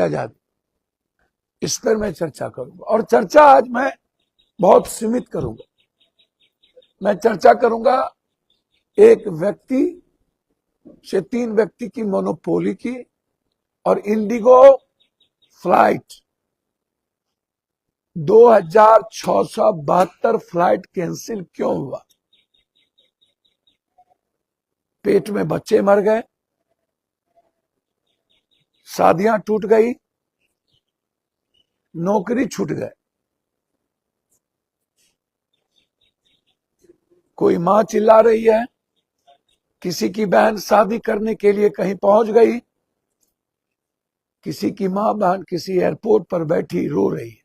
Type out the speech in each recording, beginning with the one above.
आजादी, इस पर मैं चर्चा करूंगा। और चर्चा आज मैं बहुत सीमित करूंगा। मैं चर्चा करूंगा एक व्यक्ति से 3 व्यक्ति की मोनोपोली की, और इंडिगो फ्लाइट 2672 फ्लाइट कैंसिल क्यों हुआ। पेट में बच्चे मर गए, शादियां टूट गई, नौकरी छूट गए। कोई मां चिल्ला रही है, किसी की बहन शादी करने के लिए कहीं पहुंच गई, किसी की मां बहन किसी एयरपोर्ट पर बैठी रो रही है।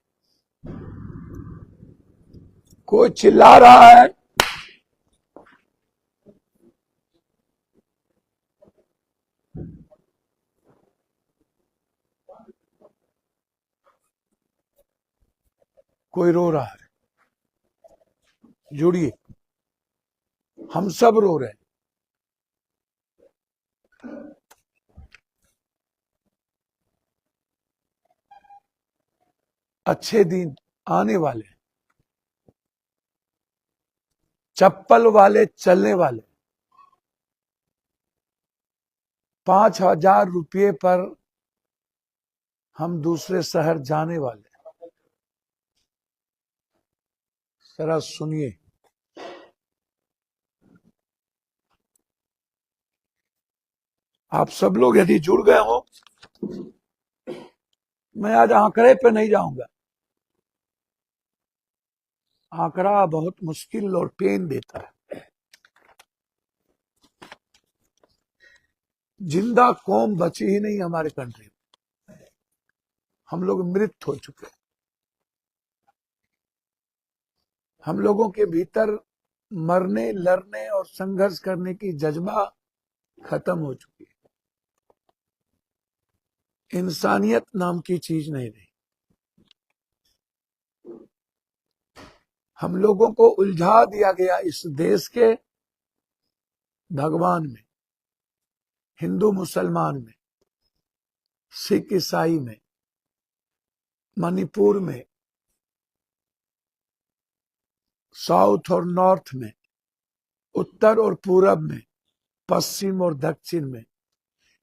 कोई चिल्ला रहा है, कोई रो रहा है। जुड़िए, हम सब रो रहे हैं। अच्छे दिन आने वाले, चप्पल वाले चलने वाले, 5,000 रुपये पर हम दूसरे शहर जाने वाले। जरा सुनिए, आप सब लोग यदि जुड़ गए हो, मैं आज आंकड़े पे नहीं जाऊंगा। आंकड़ा बहुत मुश्किल और पेन देता है। जिंदा कौम बची ही नहीं हमारे कंट्री में, हम लोग मृत हो चुके हैं। हम लोगों के भीतर मरने, लड़ने और संघर्ष करने की जज्बा खत्म हो चुकी है। इंसानियत नाम की चीज नहीं रही। हम लोगों को उलझा दिया गया इस देश के भगवान में, हिंदू मुसलमान में, सिख ईसाई में, मणिपुर में, साउथ और नॉर्थ में, उत्तर और पूरब में, पश्चिम और दक्षिण में,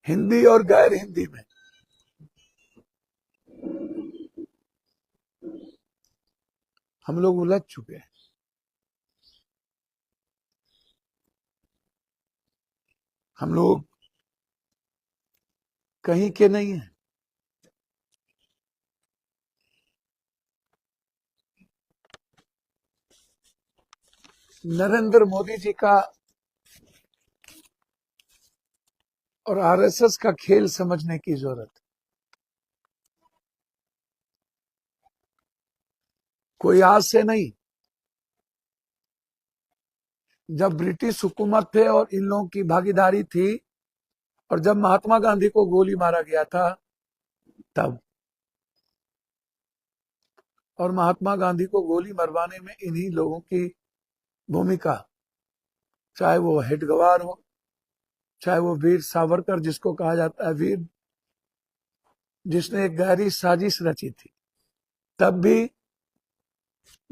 हिंदी और गैर हिंदी में। हम लोग उलझ चुके हैं। हम लोग कहीं के नहीं हैं। नरेंद्र मोदी जी का और आरएसएस का खेल समझने की जरूरत है। कोई आज से नहीं, जब ब्रिटिश हुकूमत थे और इन लोगों की भागीदारी थी, और जब महात्मा गांधी को गोली मारा गया था तब, और महात्मा गांधी को गोली मरवाने में इन्हीं लोगों की भूमिका, चाहे वो हेडगवार हो, चाहे वो वीर सावरकर जिसको कहा जाता है वीर, जिसने एक गहरी साजिश रची थी। तब भी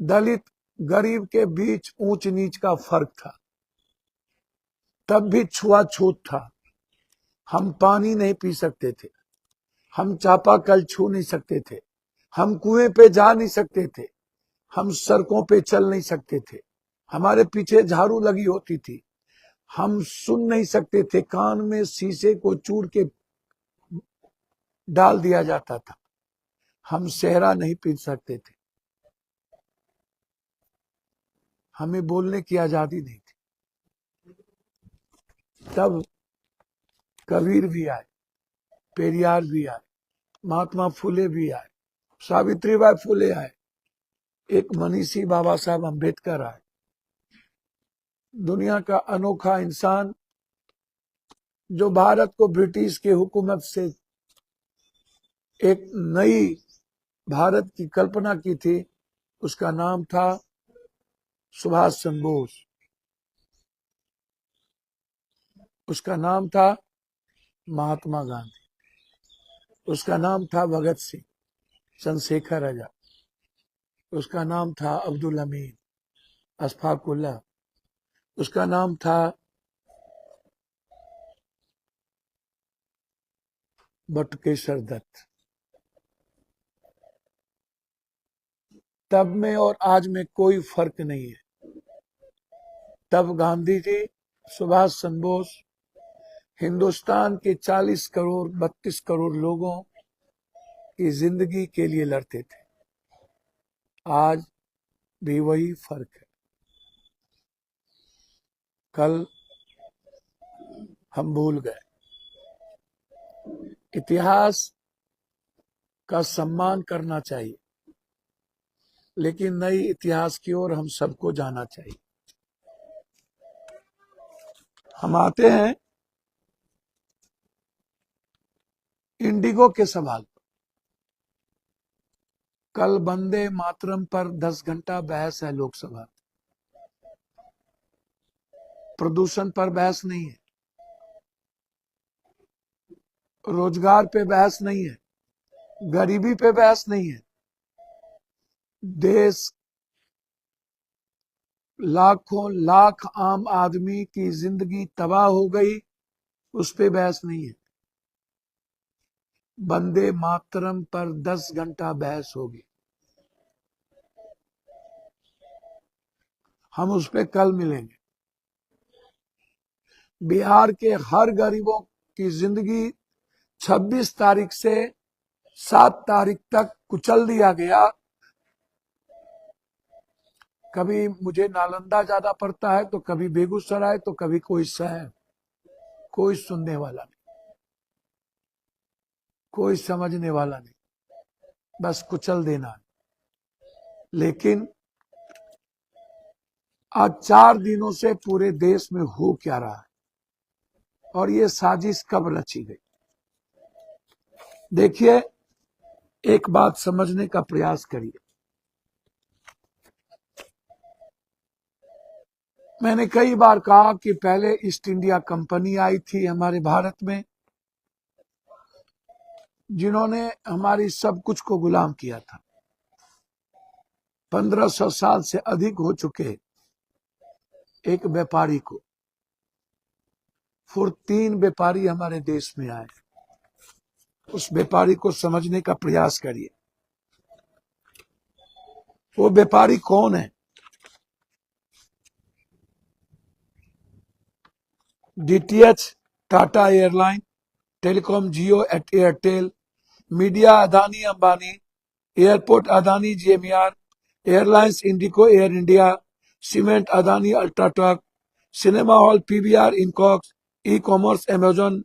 दलित गरीब के बीच ऊंच नीच का फर्क था, तब भी छुआछूत था। हम पानी नहीं पी सकते थे, हम चापाकल छू नहीं सकते थे, हम कुएं पे जा नहीं सकते थे, हम सड़कों पे चल नहीं सकते थे, हमारे पीछे झाड़ू लगी होती थी, हम सुन नहीं सकते थे, कान में शीशे को चूर के डाल दिया जाता था, हम सेहरा नहीं पी सकते थे, हमें बोलने की आजादी नहीं थी। तब कबीर भी आए, पेरियार भी आए, महात्मा फुले भी आए, सावित्रीबाई फुले आए, एक मनीषी बाबा साहब अम्बेडकर आए। दुनिया का अनोखा इंसान जो भारत को ब्रिटिश के हुकूमत से एक नई भारत की कल्पना की थी, उसका नाम था सुभाष चंद्र बोस। उसका नाम था महात्मा गांधी। उसका नाम था भगत सिंह, चंद्रशेखर आजाद, उसका नाम था अब्दुल हमीद, अशफाकुल्लाह, उसका नाम था बटुकेश्वर दत्त। तब में और आज में कोई फर्क नहीं है। तब गांधी जी, सुभाष चंद्र बोस हिंदुस्तान के 40 करोड़ 32 करोड़ लोगों की जिंदगी के लिए लड़ते थे। आज भी वही फर्क है। कल हम भूल गए। इतिहास का सम्मान करना चाहिए, लेकिन नई इतिहास की ओर हम सबको जाना चाहिए। हम आते हैं इंडिगो के सवाल पर। कल वंदे मातरम पर 10 घंटा बहस है लोकसभा। प्रदूषण पर बहस नहीं है, रोजगार पे बहस नहीं है, गरीबी पे बहस नहीं है। देश लाखों लाख आम आदमी की जिंदगी तबाह हो गई, उस पे बहस नहीं है। वंदे मातरम पर 10 घंटा बहस होगी। हम उस पे कल मिलेंगे। बिहार के हर गरीबों की जिंदगी 26 तारीख से 7 तारीख तक कुचल दिया गया। कभी मुझे नालंदा ज्यादा पड़ता है, तो कभी बेगूसराय, तो कभी कोई शहर। कोई सुनने वाला नहीं, कोई समझने वाला नहीं, बस कुचल देना। लेकिन आज 4 दिनों से पूरे देश में हो क्या रहा है, और ये साजिश कब रची गई? देखिए, एक बात समझने का प्रयास करिए। मैंने कई बार कहा कि पहले ईस्ट इंडिया कंपनी आई थी हमारे भारत में, जिन्होंने हमारी सब कुछ को गुलाम किया था। 1500 साल से अधिक हो चुके एक व्यापारी को, फिर 3 व्यापारी हमारे देश में आए। उस व्यापारी को समझने का प्रयास करिए। वो व्यापारी कौन है? DTH Tata airline, telecom Jio Airtel, media Adani Ambani, airport Adani GMR, airlines IndiGo Air India, cement Adani UltraTech, cinema hall PVR INOX, e commerce Amazon,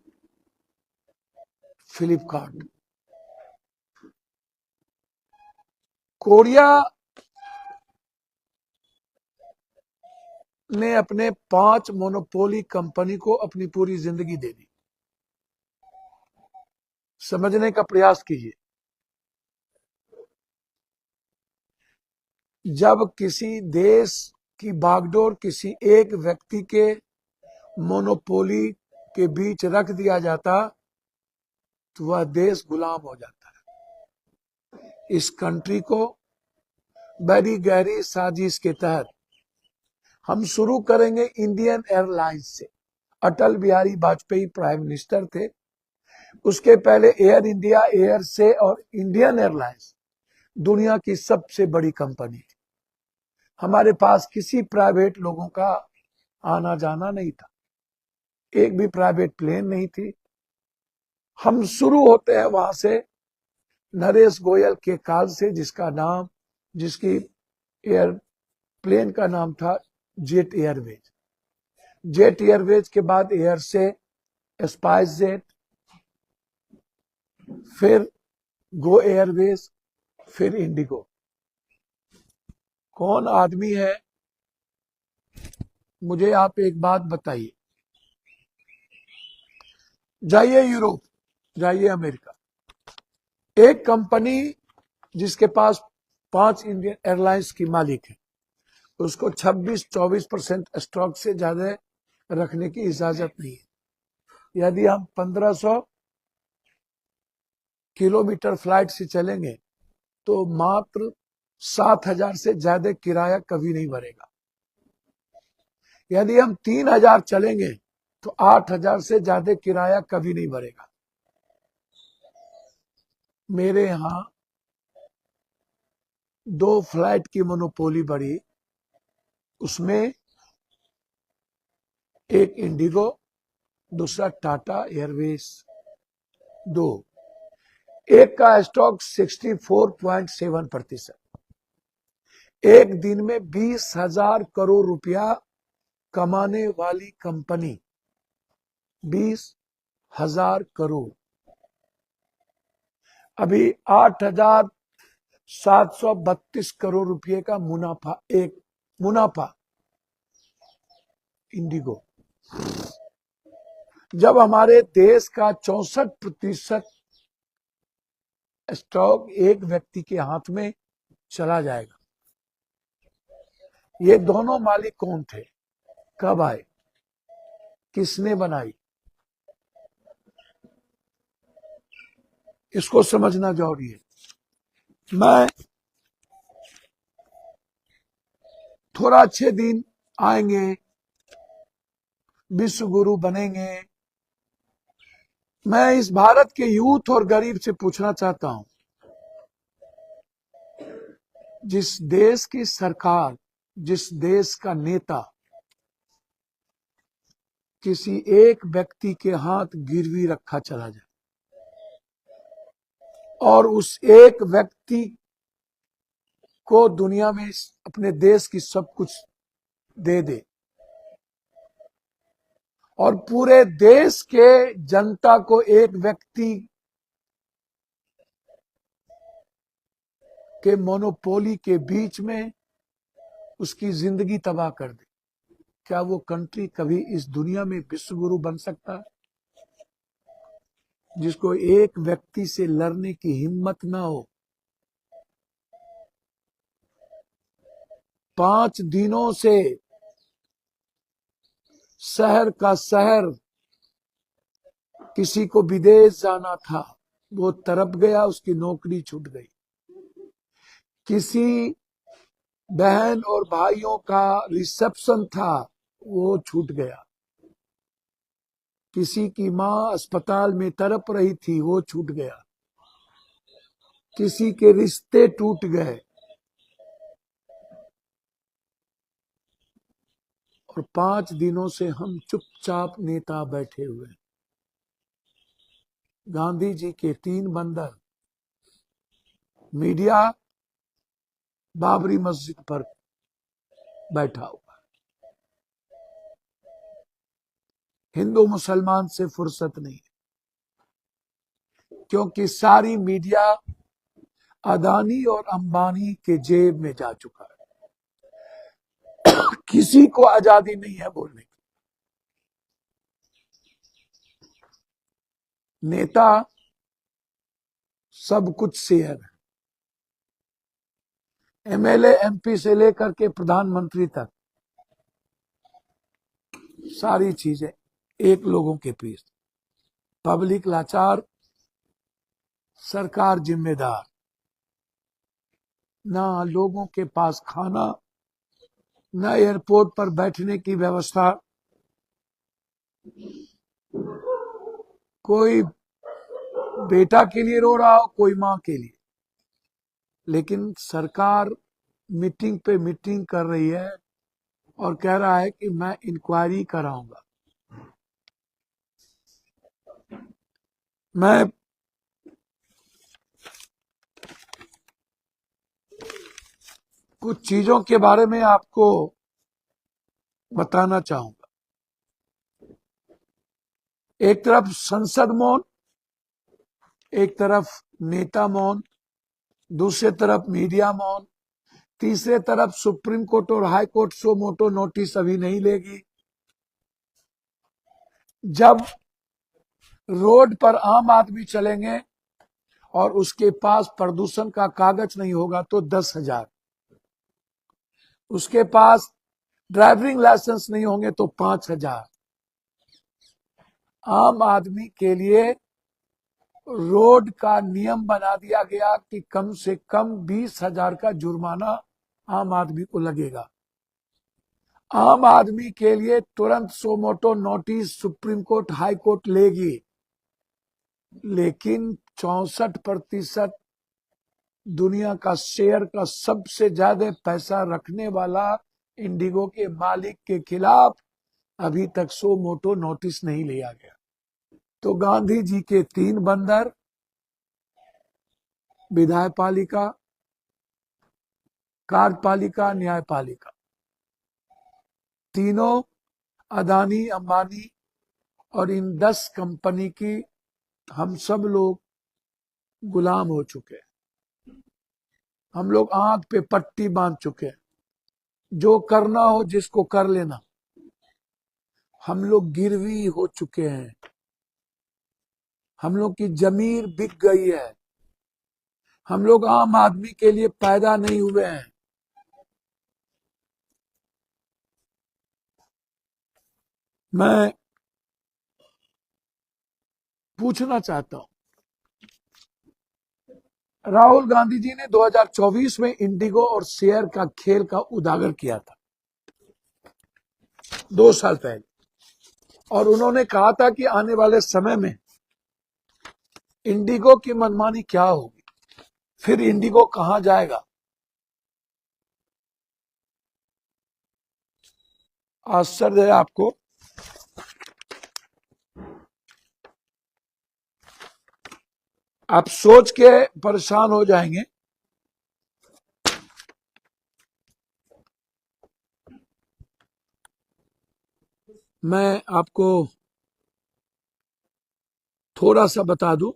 Flipkart. Korea ने अपने 5 मोनोपोली कंपनी को अपनी पूरी जिंदगी दे दी। समझने का प्रयास कीजिए। जब किसी देश की बागडोर किसी एक व्यक्ति के मोनोपोली के बीच रख दिया जाता, तो वह देश गुलाम हो जाता है। इस कंट्री को बड़ी गहरी साजिश के तहत हम शुरू करेंगे इंडियन एयरलाइंस से। अटल बिहारी वाजपेयी प्राइम मिनिस्टर थे। उसके पहले एयर इंडिया, एयर से और इंडियन एयरलाइंस दुनिया की सबसे बड़ी कंपनी थी। हमारे पास किसी प्राइवेट लोगों का आना जाना नहीं था, एक भी प्राइवेट प्लेन नहीं थी। हम शुरू होते हैं वहां से नरेश गोयल के काल से, जिसकी एयरप्लेन का नाम था जेट एयरवेज। जेट एयरवेज के बाद एयर से स्पाइस जेट, फिर गो एयरवेज, फिर इंडिगो। कौन आदमी है, मुझे आप एक बात बताइए। जाइए यूरोप, जाइए अमेरिका, एक कंपनी जिसके पास 5 इंडियन एयरलाइंस की मालिक है, उसको 26-24% स्टॉक से ज्यादा रखने की इजाजत नहीं है। यदि हम 1500 किलोमीटर फ्लाइट से चलेंगे तो मात्र 7,000 से ज्यादा किराया कभी नहीं बढ़ेगा। यदि हम 3,000 चलेंगे तो 8,000 से ज्यादा किराया कभी नहीं बढ़ेगा। मेरे यहां 2 फ्लाइट की मोनोपोली बढ़ी, उसमें एक इंडिगो, दूसरा टाटा एयरवेज। 2 एक का स्टॉक 64.7%। एक दिन में 20,000 करोड़ रुपया कमाने वाली कंपनी, 20,000 करोड़। अभी 8,732 करोड़ रुपए का मुनाफा इंडिगो। जब हमारे देश का 64% स्टॉक एक व्यक्ति के हाथ में चला जाएगा। ये दोनों मालिक कौन थे, कब आए, किसने बनाई, इसको समझना जरूरी है। मैं थोड़ा अच्छे दिन आएंगे, विश्व गुरु बनेंगे। मैं इस भारत के यूथ और गरीब से पूछना चाहता हूं, जिस देश की सरकार, जिस देश का नेता किसी एक व्यक्ति के हाथ गिरवी रखा चला जाए और उस एक व्यक्ति को दुनिया में अपने देश की सब कुछ दे दे और पूरे देश के जनता को एक व्यक्ति के मोनोपोली के बीच में उसकी जिंदगी तबाह कर दे, क्या वो कंट्री कभी इस दुनिया में विश्व गुरु बन सकता है? जिसको एक व्यक्ति से लड़ने की हिम्मत ना हो। 5 दिनों से शहर का शहर, किसी को विदेश जाना था वो तरफ गया, उसकी नौकरी छूट गई। किसी बहन और भाइयों का रिसेप्शन था वो छूट गया। किसी की मां अस्पताल में तड़प रही थी वो छूट गया। किसी के रिश्ते टूट गए और 5 दिनों से हम चुपचाप नेता बैठे हुए। गांधी जी के 3 बंदर, मीडिया बाबरी मस्जिद पर बैठा हुआ। हिंदू मुसलमान से फुर्सत नहीं है, क्योंकि सारी मीडिया अदानी और अंबानी के जेब में जा चुका है। किसी को आजादी नहीं है बोलने की। नेता सब कुछ शेयर है, एमएलए एमपी से लेकर के प्रधानमंत्री तक सारी चीजें एक लोगों के पीछे। पब्लिक लाचार, सरकार जिम्मेदार। ना लोगों के पास खाना, ना एयरपोर्ट पर बैठने की व्यवस्था। कोई बेटा के लिए रो रहा हो, कोई मां के लिए, लेकिन सरकार मीटिंग पे मीटिंग कर रही है और कह रहा है कि मैं इंक्वायरी कराऊंगा। मैं कुछ चीजों के बारे में आपको बताना चाहूंगा। एक तरफ संसद मौन, एक तरफ नेता मौन, दूसरे तरफ मीडिया मौन, तीसरे तरफ सुप्रीम कोर्ट और हाई कोर्ट सो मोटो नोटिस अभी नहीं लेगी। जब रोड पर आम आदमी चलेंगे और उसके पास प्रदूषण का कागज नहीं होगा तो 10,000, उसके पास ड्राइविंग लाइसेंस नहीं होंगे तो 5,000। आम आदमी के लिए रोड का नियम बना दिया गया कि कम से कम 20,000 का जुर्माना आम आदमी को लगेगा। आम आदमी के लिए तुरंत suo motu notice supreme court high court लेगी, लेकिन 64% दुनिया का शेयर का सबसे ज्यादा पैसा रखने वाला इंडिगो के मालिक के खिलाफ अभी तक सोमोटो नोटिस नहीं लिया गया। तो गांधी जी के 3 बंदर, विधायपालिका, कार्यपालिका, न्यायपालिका, तीनों अदानी, अंबानी और इन 10 कंपनी की हम सब लोग गुलाम हो चुके हैं। हम लोग आंख पे पट्टी बांध चुके हैं, जो करना हो जिसको कर लेना। हम लोग गिरवी हो चुके हैं, हम लोग की जमीर बिक गई है। हम लोग आम आदमी के लिए पैदा नहीं हुए हैं। मैं पूछना चाहता हूं, राहुल गांधी जी ने 2024 में इंडिगो और शेयर का खेल का उजागर किया था, 2 साल पहले, और उन्होंने कहा था कि आने वाले समय में इंडिगो की मनमानी क्या होगी, फिर इंडिगो कहां जाएगा। आश्चर्य है आपको, आप सोच के परेशान हो जाएंगे। मैं आपको थोड़ा सा बता दूं।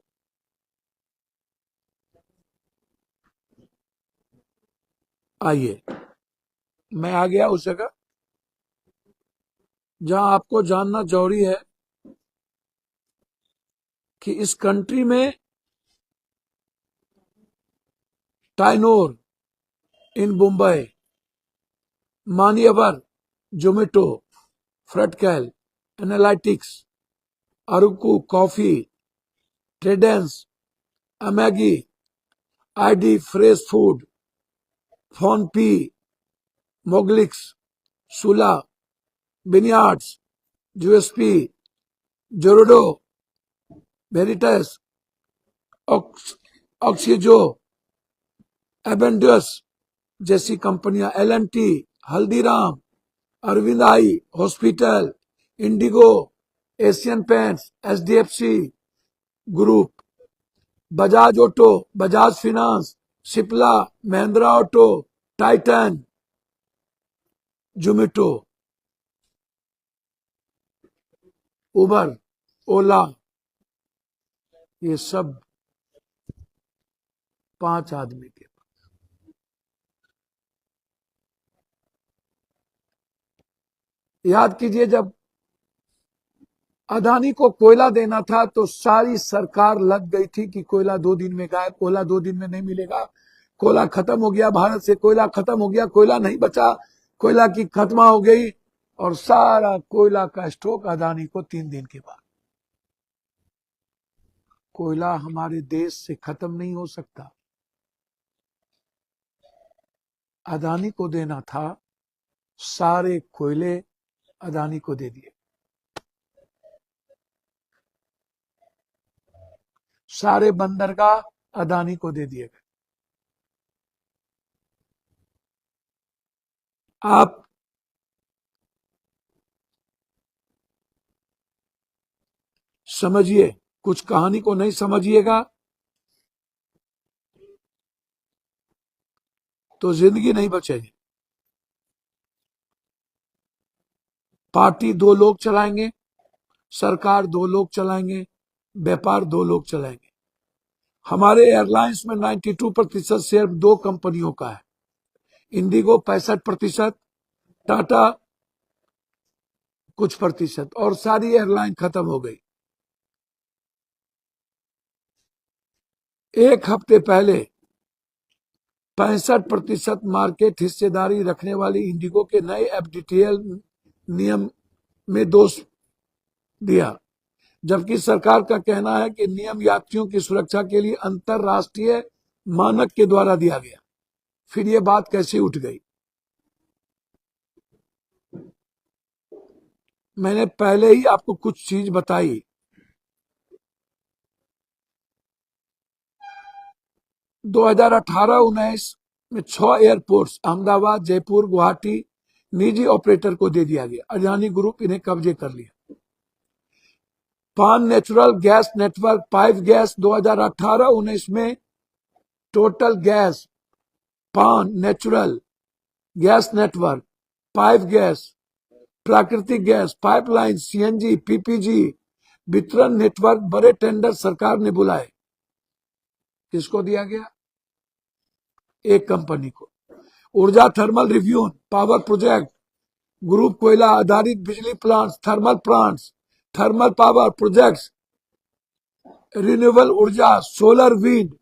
आइए, मैं आ गया उस जगह जहां आपको जानना जरूरी है कि इस कंट्री में Tynor in Mumbai, Manyavar, Zomato, Fractal, analytics, Araku coffee, Tredence, Amagi, ID fresh food, PhonePe, Moglix, Sula, vineyards, USP, Zerodha, Veritas, Oxyzo, Avendus जैसी कंपनियां, LNT, Haldiram, Aravind eye hospital, IndiGo, Asian paints, HDFC group, Bajaj auto, Bajaj finance, Cipla, Mahindra auto, Titan, Zomato, Uber, Ola, ये सब 5 आदमी के। याद कीजिए, जब अदानी को कोयला देना था तो सारी सरकार लग गई थी कि कोयला 2 दिन में गायब, कोयला 2 दिन में नहीं मिलेगा, कोयला खत्म हो गया, भारत से कोयला खत्म हो गया, कोयला नहीं बचा, कोयला की खत्मा हो गई। और सारा कोयला का स्टॉक अदानी को 3 दिन के बाद। कोयला हमारे देश से खत्म नहीं हो सकता, अदानी को देना था, सारे कोयले अदानी को दे दिए, सारे बंदरगाह अदानी को दे दिए गए। आप समझिए, कुछ कहानी को नहीं समझिएगा तो जिंदगी नहीं बचेगी। पार्टी 2 लोग चलाएंगे, सरकार 2 लोग चलाएंगे, व्यापार 2 लोग चलाएंगे। हमारे एयरलाइंस में 92% शेयर 2 कंपनियों का है, इंडिगो 65%, टाटा कुछ प्रतिशत, और सारी एयरलाइन खत्म हो गई। 1 हफ्ते पहले 65% मार्केट हिस्सेदारी रखने वाली इंडिगो के नए एफडीटीएल नियम में दोष दिया। जबकि सरकार का कहना है कि नियम यात्रियों की सुरक्षा के लिए अंतरराष्ट्रीय मानक के द्वारा दिया गया। फिर ये बात कैसे उठ गई? मैंने पहले ही आपको कुछ चीज बताई। 2018-19 में 6 एयरपोर्ट्स अहमदाबाद, जयपुर, गुवाहाटी निजी ऑपरेटर को दे दिया गया। अडानी ग्रुप इन्हें कब्जे कर लिया। पान natural gas network pipe gas 2018-19 में टोटल गैस, पान natural gas network, pipe gas, प्राकृतिक गैस पाइपलाइन, सीएनजी, पीपीजी वितरण नेटवर्क बड़े टेंडर सरकार ने बुलाए। किसको दिया गया? एक कंपनी को। ऊर्जा thermal review power project group, कोयला आधारित बिजली plants, thermal power projects, renewable ऊर्जा, सोलर विंड,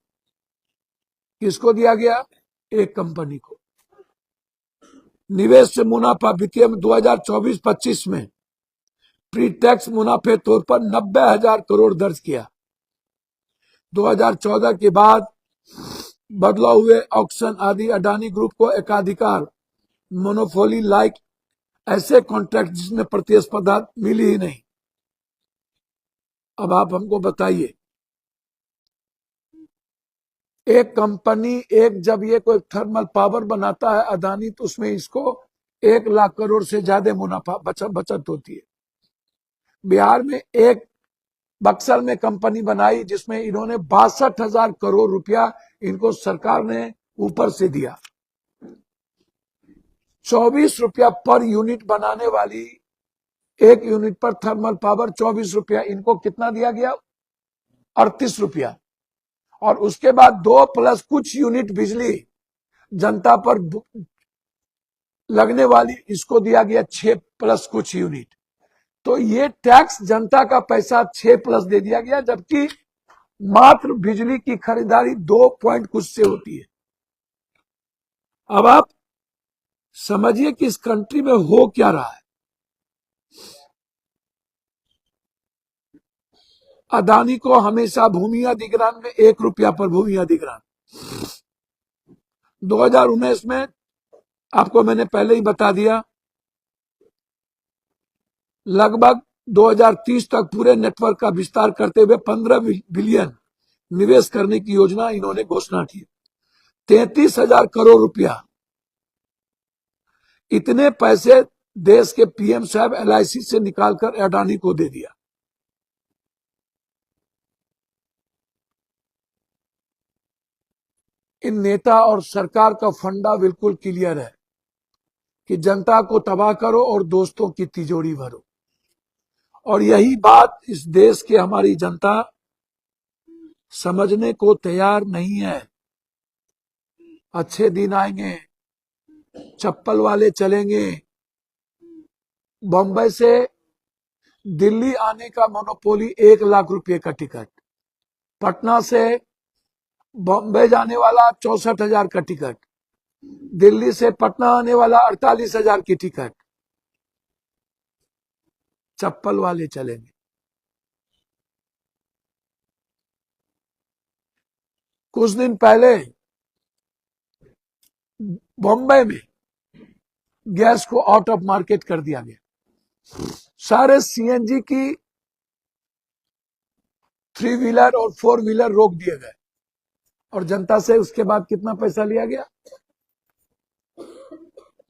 किसको दिया गया? एक कंपनी को। निवेश से मुनाफा वित्तीय 2024-25 में प्री टैक्स मुनाफे तौर पर 90,000 करोड़ दर्ज किया। 2014 के बाद बदलाव हुए ऑक्शन आदि अडानी ग्रुप को एकाधिकार, मोनोपोली लाइक ऐसे कॉन्ट्रैक्ट जिसमें प्रतिस्पर्धा मिली ही नहीं। अब आप हमको बताइए, एक कंपनी जब ये कोई थर्मल पावर बनाता है अडानी, तो उसमें इसको 1 लाख करोड़ से ज्यादा मुनाफा बचत होती है। बिहार में एक बक्सर में कंपनी बनाई जिसमें इन्होंने 62,000 करोड़ रुपया इनको सरकार ने ऊपर से दिया। 24 रुपया पर यूनिट बनाने वाली एक यूनिट पर थर्मल पावर 24 रुपया, इनको कितना दिया गया? 38 रुपया। और उसके बाद 2 प्लस कुछ यूनिट बिजली जनता पर लगने वाली, इसको दिया गया 6 प्लस कुछ यूनिट। तो ये टैक्स जनता का पैसा 6 प्लस दे दिया गया, जबकि मात्र बिजली की खरीदारी 2 पॉइंट कुछ से होती है। अब आप समझिए कि इस कंट्री में हो क्या रहा है। अडानी को हमेशा भूमि अधिग्रहण में 1 रुपया पर भूमि अधिग्रहण। 2019 में आपको मैंने पहले ही बता दिया, लगभग 2030 तक पूरे नेटवर्क का विस्तार करते हुए 15 बिलियन निवेश करने की योजना इन्होंने घोषणा की। 33,000 करोड़ रुपया, इतने पैसे देश के पीएम साहब एलआईसी से निकालकर अडानी को दे दिया। इन नेता और सरकार का फंडा बिल्कुल क्लियर है कि जनता को तबाह करो और दोस्तों की तिजोरी भरो। और यही बात इस देश की हमारी जनता समझने को तैयार नहीं है। अच्छे दिन आएंगे, चप्पल वाले चलेंगे। बम्बई से दिल्ली आने का मोनोपोली 1 लाख रुपए का टिकट, पटना से बम्बई जाने वाला 64,000 का टिकट, दिल्ली से पटना आने वाला 48,000 की टिकट। चप्पल वाले चलेंगे। कुछ दिन पहले बम्बई में गैस को आउट ऑफ मार्केट कर दिया गया। सारे सीएनजी की 3 व्हीलर और 4 व्हीलर रोक दिए गए और जनता से उसके बाद कितना पैसा लिया गया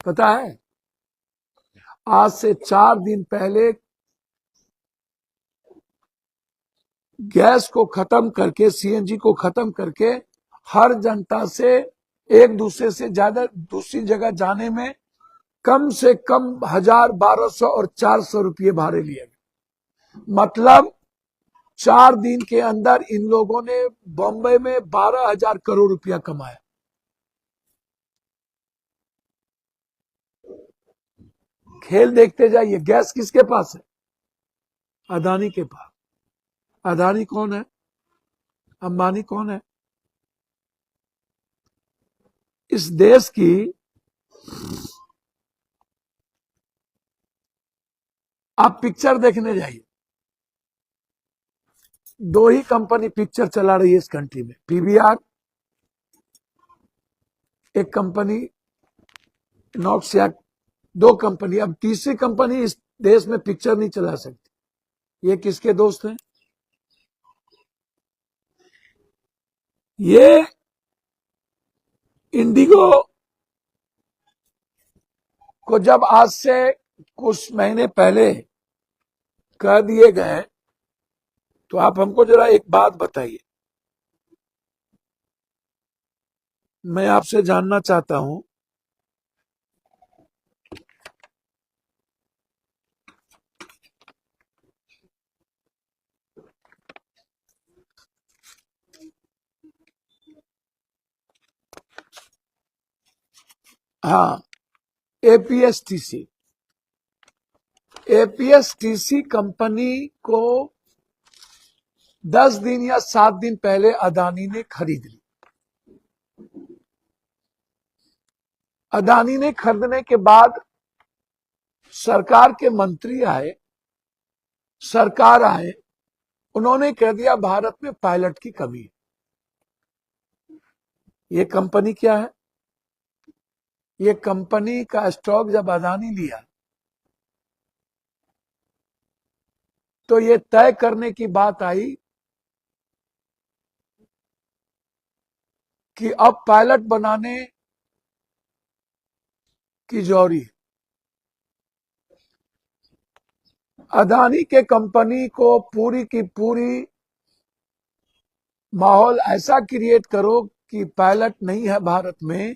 पता है? आज से 4 दिन पहले गैस को खत्म करके, सीएनजी को खत्म करके, हर जनता से एक दूसरे से ज्यादा दूसरी जगह जाने में कम से कम 1,000, 1,200 और 400 रुपये भाड़े लिए गए। मतलब 4 दिन के अंदर इन लोगों ने बम्बई में 12,000 करोड़ रुपया कमाया। खेल देखते जाइए। गैस किसके पास है? अडानी के पास। अडानी कौन है? अंबानी कौन है? इस देश की आप पिक्चर देखने जाइए। दो ही कंपनी पिक्चर चला रही है इस कंट्री में, पीवीआर एक कंपनी, नॉक्सिया, दो कंपनी। अब तीसरी कंपनी इस देश में पिक्चर नहीं चला सकती। ये किसके दोस्त हैं? ये इंडिगो को जब आज से कुछ महीने पहले कह दिए गए, तो आप हमको जरा एक बात बताइए, मैं आपसे जानना चाहता हूं, हाँ, एपीएसटीसी, एपीएसटीसी कंपनी को 10 दिन या 7 दिन पहले अदानी ने खरीद ली। अदानी ने खरीदने के बाद सरकार के मंत्री आए, सरकार आए, उन्होंने कह दिया भारत में पायलट की कमी है। ये कंपनी क्या है? ये कंपनी का स्टॉक जब अदानी लिया तो ये तय करने की बात आई कि अब पायलट बनाने की जरूरी है। अदानी के कंपनी को पूरी की पूरी माहौल ऐसा क्रिएट करो कि पायलट नहीं है भारत में।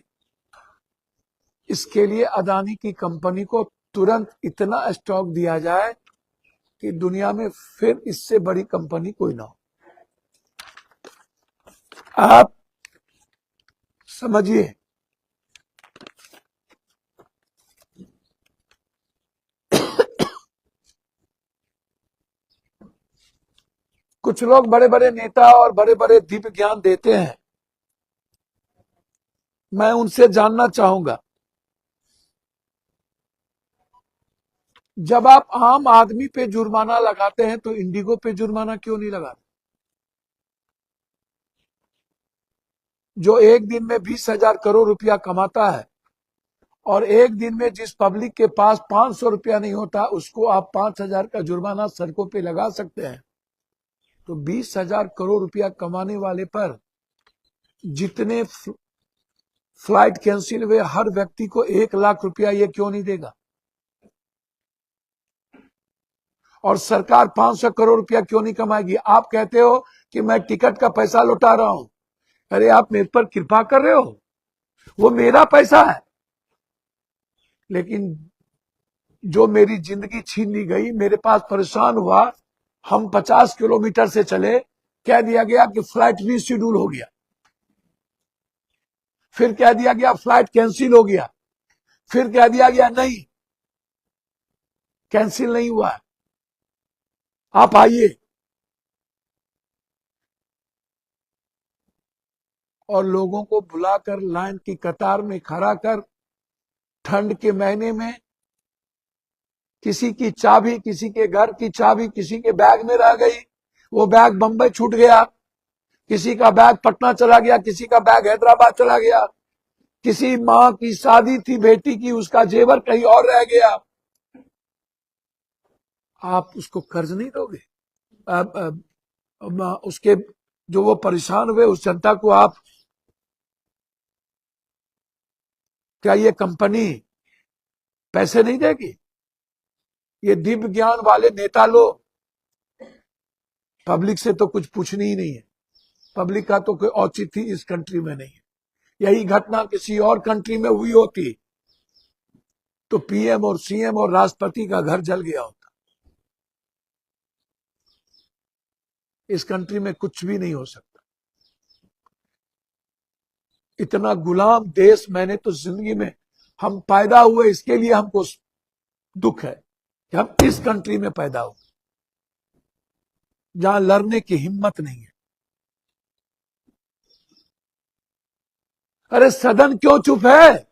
इसके लिए अदानी की कंपनी को तुरंत इतना स्टॉक दिया जाए कि दुनिया में फिर इससे बड़ी कंपनी कोई ना हो। आप समझिए, कुछ लोग बड़े बड़े नेता और बड़े बड़े दिव्य ज्ञान देते हैं, मैं उनसे जानना चाहूंगा, जब आप आम आदमी पे जुर्माना लगाते हैं तो इंडिगो पे जुर्माना क्यों नहीं लगाते? जो एक दिन में 20,000 करोड़ रुपया कमाता है और एक दिन में जिस पब्लिक के पास 500 रुपया नहीं होता उसको आप 5,000 का जुर्माना सड़कों पे लगा सकते हैं, तो 20,000 करोड़ रुपया कमाने वाले पर जितने फ्लाइट कैंसिल हुए हर व्यक्ति को 1,00,000 रुपया ये क्यों नहीं देगा? और सरकार 500 करोड़ रुपया क्यों नहीं कमाएगी? आप कहते हो कि मैं टिकट का पैसा लौटा रहा हूं। अरे आप मेरे पर कृपा कर रहे हो, वो मेरा पैसा है, लेकिन जो मेरी जिंदगी छीन ली गई, मेरे पास परेशान हुआ, हम 50 किलोमीटर से चले, कह दिया गया कि फ्लाइट रीशेड्यूल हो गया, फिर कह दिया गया फ्लाइट कैंसिल हो गया, फिर कह दिया गया नहीं कैंसिल नहीं हुआ, आप आइए। और लोगों को बुलाकर लाइन की कतार में खड़ा कर ठंड के महीने में किसी की चाबी, किसी के घर की चाबी किसी के बैग में रह गई, वो बैग बंबई छूट गया, किसी का बैग पटना चला गया, किसी का बैग हैदराबाद चला गया, किसी माँ की शादी थी बेटी की, उसका जेवर कहीं और रह गया, आप उसको कर्ज नहीं दोगे? उसके जो वो परेशान हुए उस जनता को आप, क्या ये कंपनी पैसे नहीं देगी? ये दिव्य ज्ञान वाले नेता लोग, पब्लिक से तो कुछ पूछनी ही नहीं है, पब्लिक का तो कोई औचित्य इस कंट्री में नहीं है। यही घटना किसी और कंट्री में हुई होती तो पीएम और सीएम और राष्ट्रपति का घर जल गया होता। इस कंट्री में कुछ भी नहीं हो सकता। इतना गुलाम देश मैंने तो जिंदगी में, हम पैदा हुए इसके लिए हमको दुख है कि हम इस कंट्री में पैदा हुए जहां लड़ने की हिम्मत नहीं है। अरे सदन क्यों चुप है?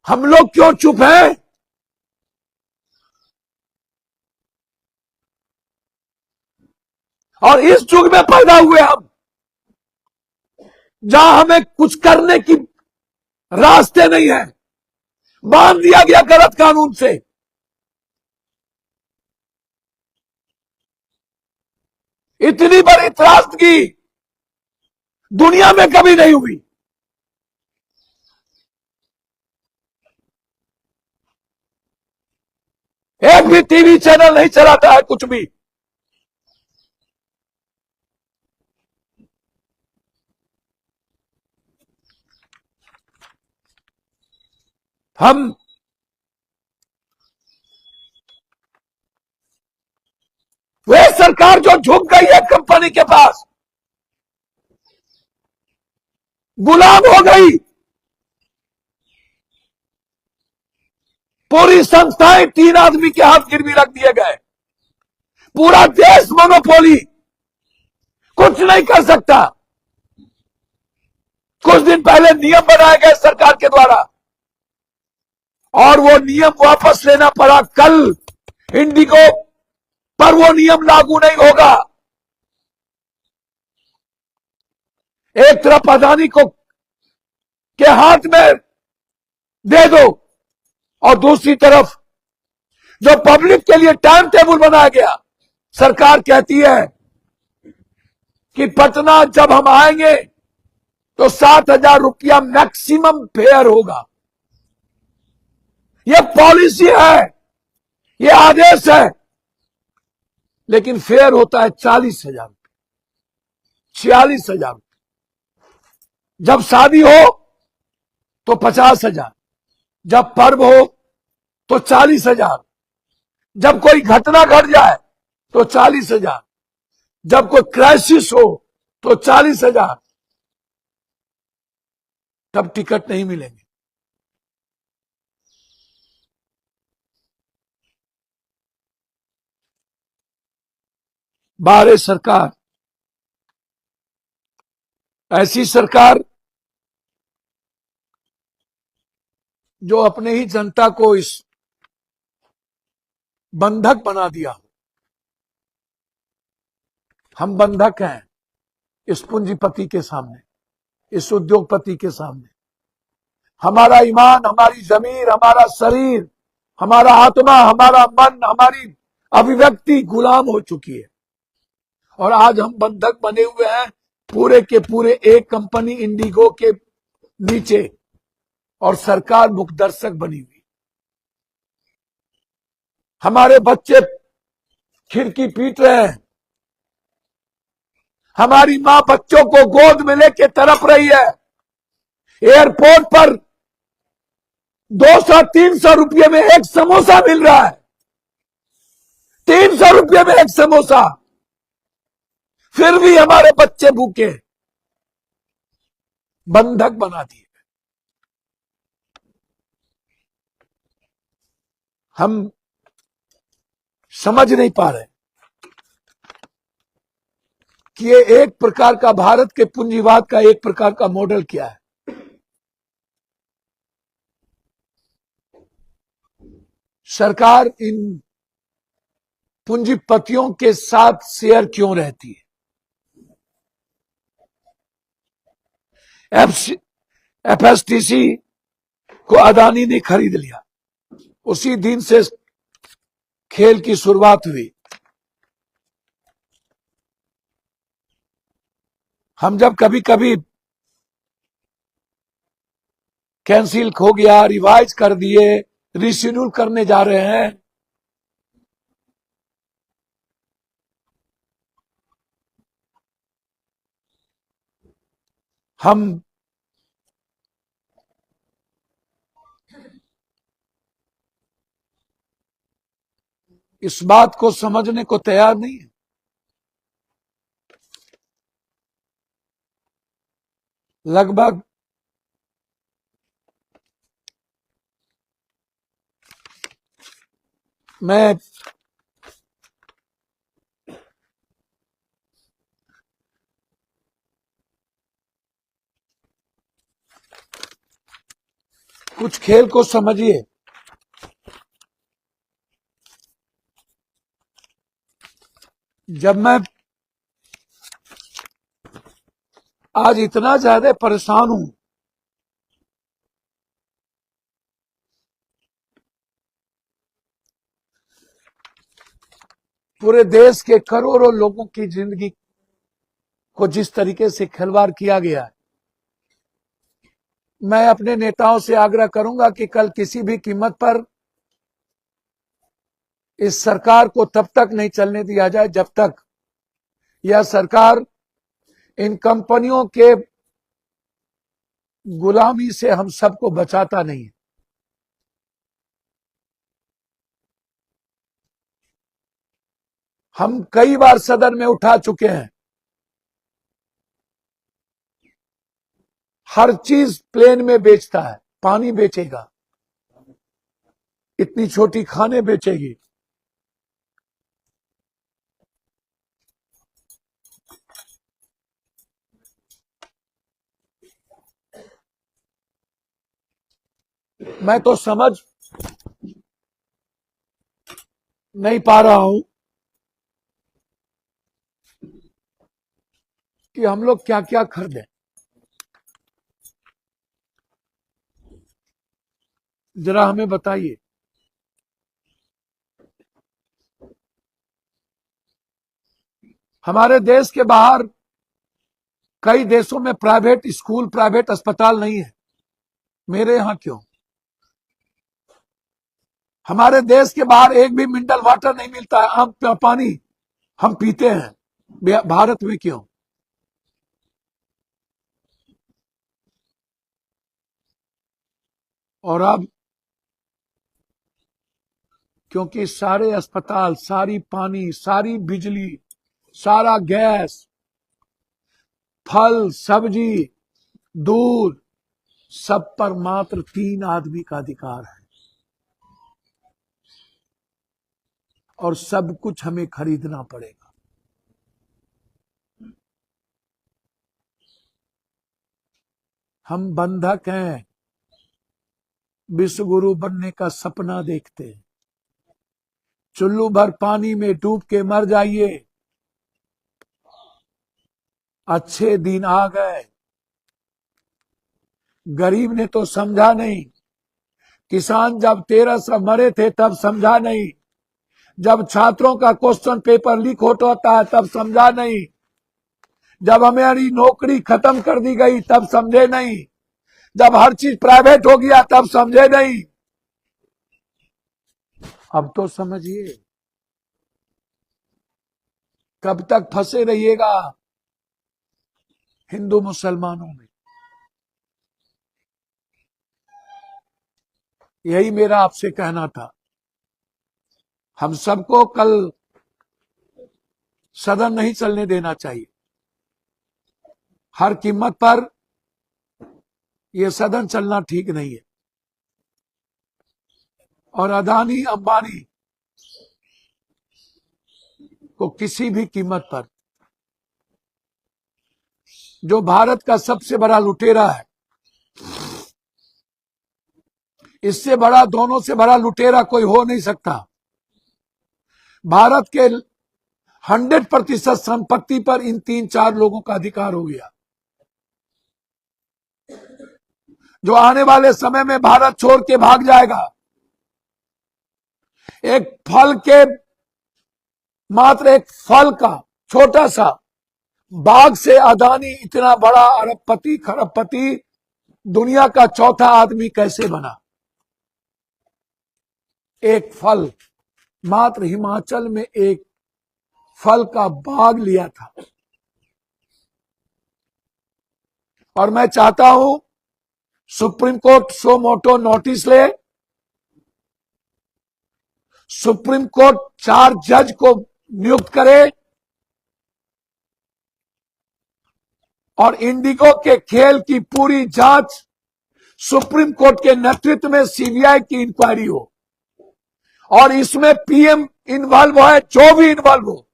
हम लोग क्यों चुप है? और इस युग में पैदा हुए हम, जहां हमें कुछ करने की रास्ते नहीं है, बांध दिया गया गलत कानून से। इतनी बड़ी त्रासदगी दुनिया में कभी नहीं हुई। एक भी टीवी चैनल नहीं चलाता है कुछ भी। हम वे सरकार जो झुक गई है कंपनी के पास, गुलाम हो गई। पूरी संस्थाएं 3 आदमी के हाथ गिरवी रख दिए गए। पूरा देश मोनोपोली, कुछ नहीं कर सकता। कुछ दिन पहले नियम बनाए गए सरकार के द्वारा और वो नियम वापस लेना पड़ा। कल इंडिगो पर वो नियम लागू नहीं होगा। एक तरफ अदानी को के हाथ में दे दो और दूसरी तरफ जो पब्लिक के लिए टाइम टेबल बनाया गया, सरकार कहती है कि पटना जब हम आएंगे तो 7,000 रुपया मैक्सिमम फेयर होगा। यह पॉलिसी है, यह आदेश है, लेकिन फेयर होता है 40,000 रुपये, 46,000 रुपये। जब शादी हो तो 50,000, जब पर्व हो तो 40,000, जब कोई घटना घट जाए तो 40,000, जब कोई क्राइसिस हो तो 40,000, तब टिकट नहीं मिलेंगे। बाहर सरकार, ऐसी सरकार जो अपने ही जनता को इस बंधक बना दिया। हम बंधक हैं इस पूंजीपति के सामने, इस उद्योगपति के सामने। हमारा ईमान, हमारी जमीर, हमारा शरीर, हमारा आत्मा, हमारा मन, हमारी अभिव्यक्ति गुलाम हो चुकी है और आज हम बंधक बने हुए हैं पूरे के पूरे एक कंपनी इंडिगो के नीचे और सरकार मुखदर्शक बनी हुई। हमारे बच्चे खिड़की पीट रहे हैं, हमारी मां बच्चों को गोद में लेके तड़प रही है। एयरपोर्ट पर 200-300 रुपये में एक समोसा मिल रहा है, 300 रुपये में एक समोसा, फिर भी हमारे बच्चे भूखे। बंधक बना दिए। हम समझ नहीं पा रहे कि ये एक प्रकार का भारत के पूंजीवाद का एक प्रकार का मॉडल क्या है। सरकार इन पूंजीपतियों के साथ शेयर क्यों रहती है? एफएसटीसी को अदानी ने खरीद लिया, उसी दिन से खेल की शुरुआत हुई। हम जब कभी कभी कैंसिल हो गया, रिवाइज कर दिए, रिशेड्यूल करने जा रहे हैं, हम इस बात को समझने को तैयार नहीं है। लगभग मैं कुछ खेल को समझिए। जब मैं आज इतना ज्यादा परेशान हूं, पूरे देश के करोड़ों लोगों की जिंदगी को जिस तरीके से खिलवाड़ किया गया है। मैं अपने नेताओं से आग्रह करूंगा कि कल किसी भी कीमत पर इस सरकार को तब तक नहीं चलने दिया जाए जब तक यह सरकार इन कंपनियों के गुलामी से हम सबको बचाता नहीं है। हम कई बार सदन में उठा चुके हैं, हर चीज प्लेन में बेचता है, पानी बेचेगा, इतनी छोटी खाने बेचेगी। मैं तो समझ नहीं पा रहा हूं कि हम लोग क्या क्या खरीदें। जरा हमें बताइए। हमारे देश के बाहर कई देशों में प्राइवेट स्कूल, प्राइवेट अस्पताल नहीं है, मेरे यहां क्यों? हमारे देश के बाहर एक भी मिनरल वाटर नहीं मिलता है, आम पानी हम पीते हैं, भारत में क्यों? और अब क्योंकि सारे अस्पताल, सारी पानी, सारी बिजली, सारा गैस, फल सब्जी, दूध, सब पर मात्र 3 आदमी का अधिकार है और सब कुछ हमें खरीदना पड़ेगा। हम बंधक हैं, विश्व गुरु बनने का सपना देखते हैं, चुल्लू भर पानी में डूब के मर जाइए, अच्छे दिन आ गए। गरीब ने तो समझा नहीं, किसान जब 1300 मरे थे तब समझा नहीं, जब छात्रों का क्वेश्चन पेपर लीक होता है तब समझा नहीं, जब हमारी नौकरी खत्म कर दी गई तब समझे नहीं, जब हर चीज प्राइवेट हो गया तब समझे नहीं। अब तो समझिए, कब तक फंसे रहिएगा हिंदू मुसलमानों में? यही मेरा आपसे कहना था। हम सबको कल सदन नहीं चलने देना चाहिए, हर कीमत पर यह सदन चलना ठीक नहीं है। और अदानी अंबानी को किसी भी कीमत पर, जो भारत का सबसे बड़ा लुटेरा है, इससे बड़ा, दोनों से बड़ा लुटेरा कोई हो नहीं सकता। भारत के 100% संपत्ति पर इन 3-4 लोगों का अधिकार हो गया, जो आने वाले समय में भारत छोड़ के भाग जाएगा। एक फल के, मात्र एक फल का छोटा सा बाग से अदानी इतना बड़ा अरबपति खरबपति, दुनिया का चौथा आदमी कैसे बना? एक फल, मात्र हिमाचल में एक फल का बाग लिया था। और मैं चाहता हूं सुप्रीम कोर्ट सो मोटो नोटिस ले, सुप्रीम कोर्ट 4 जज को नियुक्त करे और इंडिगो के खेल की पूरी जांच सुप्रीम कोर्ट के नेतृत्व में सीबीआई की इंक्वायरी हो और इसमें पीएम इन्वॉल्व है, जो भी इन्वॉल्व हो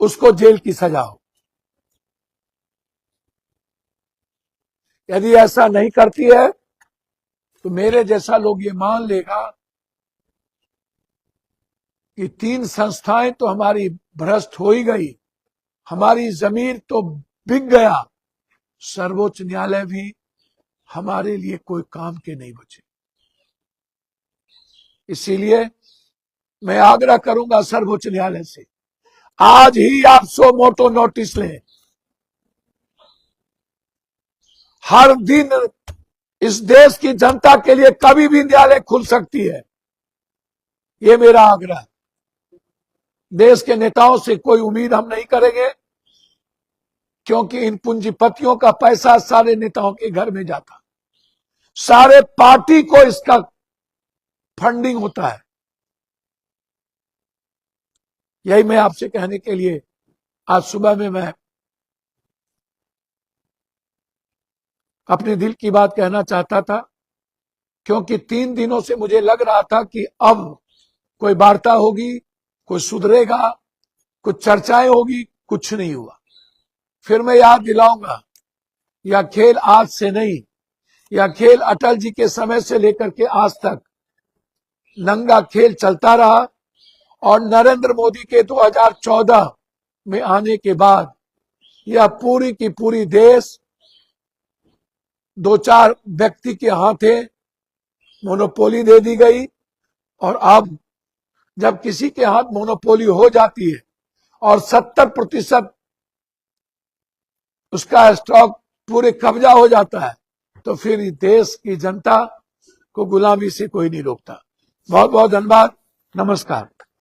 उसको जेल की सजा हो। यदि ऐसा नहीं करती है तो मेरे जैसा लोग ये मान लेगा कि 3 संस्थाएं तो हमारी भ्रष्ट हो ही गई, हमारी जमीर तो बिक गया, सर्वोच्च न्यायालय भी हमारे लिए कोई काम के नहीं बचे। इसीलिए मैं आग्रह करूंगा सर्वोच्च न्यायालय से, आज ही आप सो मोटो नोटिस लें। हर दिन इस देश की जनता के लिए कभी भी न्यायालय खुल सकती है, ये मेरा आग्रह है। देश के नेताओं से कोई उम्मीद हम नहीं करेंगे, क्योंकि इन पूंजीपतियों का पैसा सारे नेताओं के घर में जाता, सारे पार्टी को इसका फंडिंग होता है। यही मैं आपसे कहने के लिए आज सुबह में मैं अपने दिल की बात कहना चाहता था, क्योंकि 3 दिनों से मुझे लग रहा था कि अब कोई वार्ता होगी, कोई सुधरेगा, कुछ चर्चाएं होगी, कुछ नहीं हुआ। फिर मैं याद दिलाऊंगा, यह खेल आज से नहीं, यह खेल अटल जी के समय से लेकर के आज तक नंगा खेल चलता रहा, और नरेंद्र मोदी के 2014 में आने के बाद यह पूरी की पूरी देश 2-4 व्यक्ति के हाथे मोनोपोली दे दी गई। और अब जब किसी के हाथ मोनोपोली हो जाती है और 70% उसका स्टॉक पूरे कब्जा हो जाता है, तो फिर देश की जनता को गुलामी से कोई नहीं रोकता। बहुत बहुत धन्यवाद, नमस्कार।